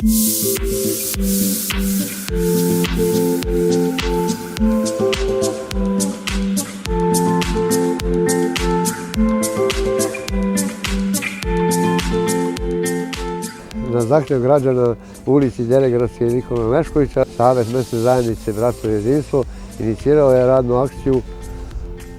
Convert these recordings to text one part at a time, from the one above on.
Na zahtjev građana u ulici Đelegradske i Nikole Neškovića, Savez mesne zajednice Bratstvo i jedinstvo inicirao je radnu akciju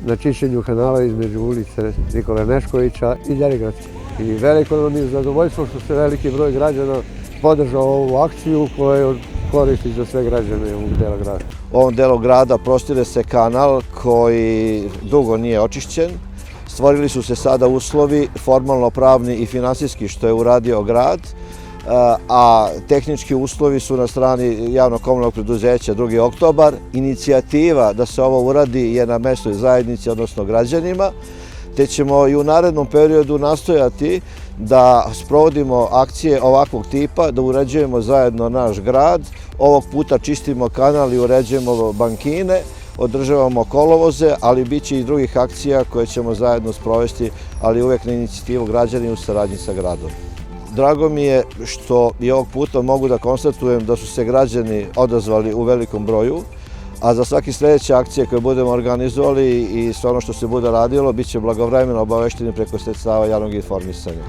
na čišćenju kanala između ulice Nikole Neškovića i Đelegradske. I veliko nam je zadovoljstvo što se veliki broj građana podržao ovu akciju koja je koristi za sve građane ovog dela grada. U ovom delu grada prostire se kanal koji dugo nije očišćen. Stvorili su se sada uslovi formalno pravni i finansijski što je uradio grad, a tehnički uslovi su na strani javnog komunalnog preduzeća 2. oktobar. Inicijativa da se ovo uradi je na mesnoj zajednici, odnosno građanima, te ćemo i u narednom periodu nastojati da sprovodimo akcije ovakvog tipa, da uređujemo zajedno naš grad. Ovog puta čistimo kanal i uređujemo bankine, održavamo kolovoze, ali bit će i drugih akcija koje ćemo zajedno sprovesti, ali uvek na inicijativu građana u saradnji sa gradom. Drago mi je što i ovog puta mogu da konstatujem da su se građani odazvali u velikom broju, a za svake sledeće akcije koje budemo organizovali i sve ono što se bude radilo, bit će blagovremeno obavešteni preko sredstava javnog informisanja.